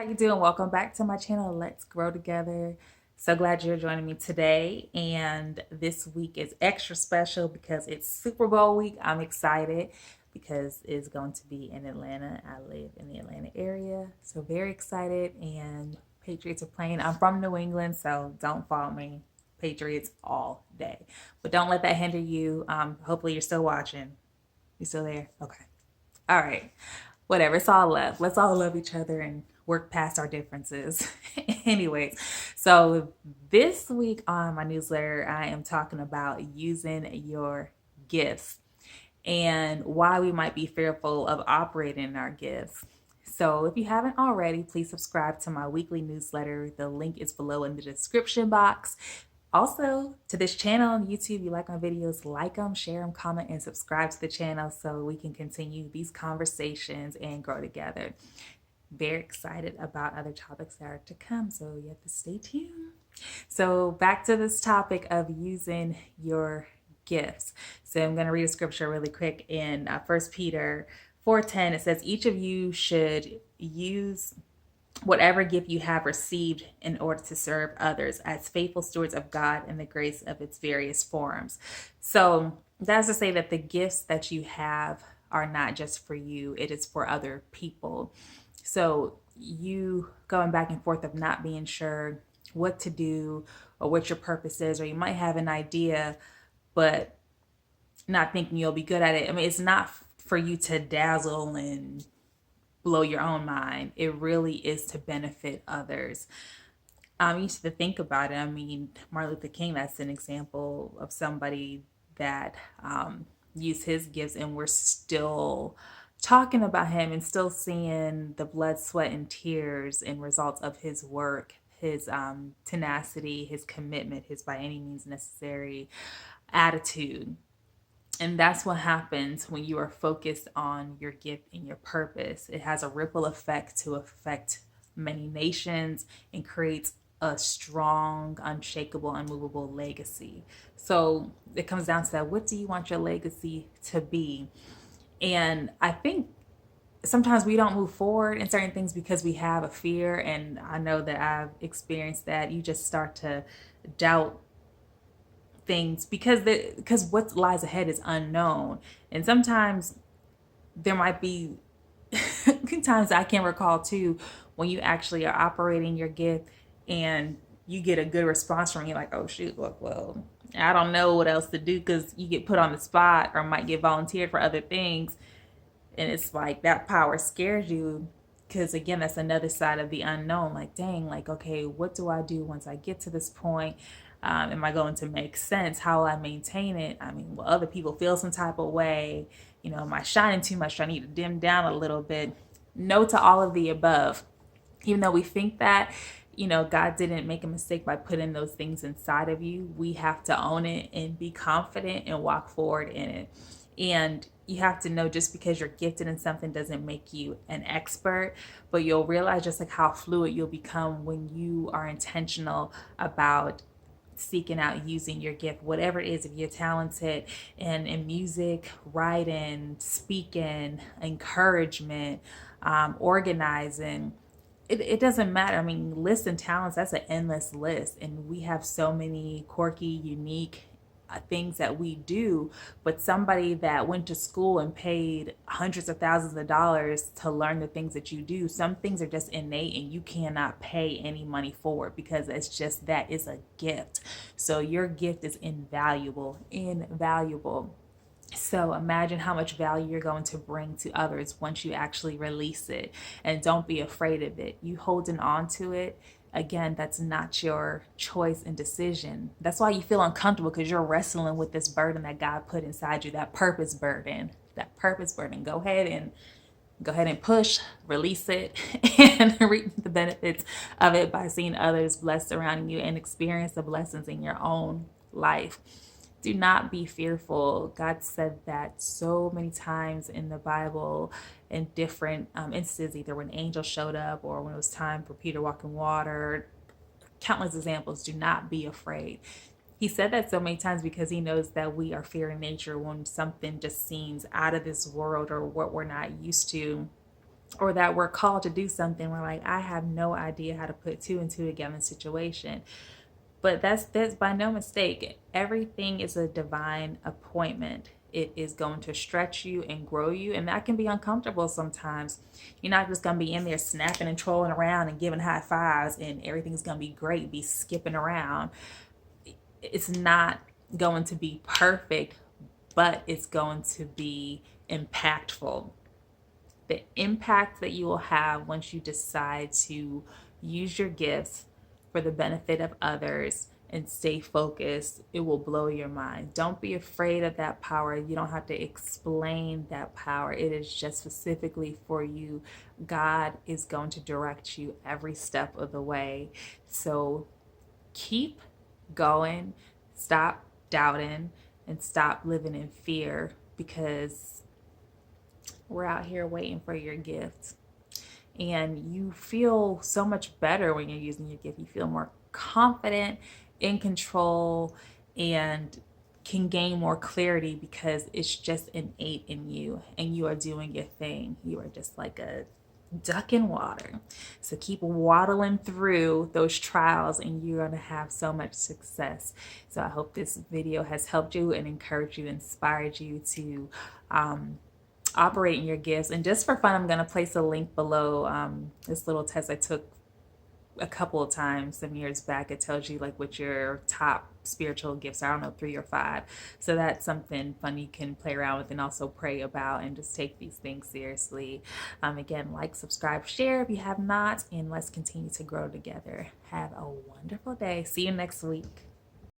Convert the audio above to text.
How you doing? Welcome back to my channel. Let's grow together. So glad you're joining me today. And this week is extra special because it's Super Bowl week. I'm excited because it's going to be in Atlanta. I live in the Atlanta area, so very excited. And Patriots are playing. I'm from New England, so don't fault me. Patriots all day, but don't let that hinder you. Hopefully you're still watching. You still there? Okay. All right. Whatever. It's all love. Let's all love each other and work past our differences. Anyways, so this week on my newsletter, I am talking about using your gifts and why we might be fearful of operating in our gifts. So, if you haven't already, please subscribe to my weekly newsletter. The link is below in the description box. Also, to this channel on YouTube, you like my videos, like them, share them, comment, and subscribe to the channel so we can continue these conversations and grow together. Very excited about other topics that are to come, so you have to stay tuned. So, back to this topic of using your gifts. So, I'm going to read a scripture really quick in 1 Peter 4:10. It says, each of you should use whatever gift you have received in order to serve others as faithful stewards of God and the grace of its various forms. So that's to say that the gifts that you have are not just for you, it is for other people. So you going back and forth of not being sure what to do or what your purpose is, or you might have an idea, but not thinking you'll be good at it. I mean, it's not for you to dazzle and blow your own mind. It really is to benefit others. You used to think about it. I mean, Martin Luther King, that's an example of somebody that used his gifts, and we're still talking about him and still seeing the blood, sweat, and tears and results of his work, his tenacity, his commitment, his by any means necessary attitude. And that's what happens when you are focused on your gift and your purpose. It has a ripple effect to affect many nations and creates a strong, unshakable, unmovable legacy. So it comes down to that. What do you want your legacy to be? And I think sometimes we don't move forward in certain things because we have a fear. And I know that I've experienced that. You just start to doubt things because what lies ahead is unknown, and sometimes there might be times I can recall too when you actually are operating your gift and you get a good response from you, like, oh shoot, look, well, I don't know what else to do, because you get put on the spot or might get volunteered for other things, and it's like that power scares you, because again, that's another side of the unknown. Like, dang, like, okay, what do I do once I get to this point? Am I going to make sense? How will I maintain it? I mean, will other people feel some type of way? You know, am I shining too much? Do I need to dim down a little bit? No to all of the above. Even though we think that, God didn't make a mistake by putting those things inside of you, we have to own it and be confident and walk forward in it. And you have to know, just because you're gifted in something doesn't make you an expert, but you'll realize just like how fluid you'll become when you are intentional about seeking out using your gift, whatever it is. If you're talented in music, writing, speaking, encouragement, organizing, it doesn't matter. I mean, lists and talents, that's an endless list. And we have so many quirky, unique things that we do, but somebody that went to school and paid hundreds of thousands of dollars to learn the things that you do, some things are just innate and you cannot pay any money for it, because it's just that it's a gift. So your gift is invaluable, invaluable. So imagine how much value you're going to bring to others once you actually release it. And don't be afraid of it. You holding on to it, again, that's not your choice and decision. That's why you feel uncomfortable, because you're wrestling with this burden that God put inside you, that purpose burden. That purpose burden. Go ahead and push, release it, and reap the benefits of it by seeing others blessed surrounding you and experience the blessings in your own life. Do not be fearful. God said that so many times in the Bible, in different instances, either when angels showed up or when it was time for Peter walking water. Countless examples. Do not be afraid. He said that so many times because he knows that we are fearing nature when something just seems out of this world or what we're not used to. or that we're called to do something, we're like, I have no idea how to put two and two together in a situation. But that's by no mistake. Everything is a divine appointment. It is going to stretch you and grow you, and that can be uncomfortable sometimes. You're not just going to be in there snapping and trolling around and giving high fives and everything's going to be great, be skipping around. It's not going to be perfect, but it's going to be impactful. The impact that you will have once you decide to use your gifts for the benefit of others and stay focused, it will blow your mind. Don't be afraid of that power. You don't have to explain that power. It is just specifically for you. God is going to direct you every step of the way. So keep going, stop doubting, and stop living in fear, because we're out here waiting for your gift. And you feel so much better when you're using your gift. You feel more confident, in control, and can gain more clarity because it's just innate in you and you are doing your thing. You are just like a duck in water. So keep waddling through those trials and you're going to have so much success. So I hope this video has helped you and encouraged you, inspired you to operate in your gifts. And just for fun, I'm going to place a link below this little test I took a couple of times some years back. It tells you like what your top spiritual gifts are. I don't know, 3 or 5. So that's something fun you can play around with and also pray about and just take these things seriously. Again, like, subscribe, share if you have not, and let's continue to grow together. Have a wonderful day. See you next week.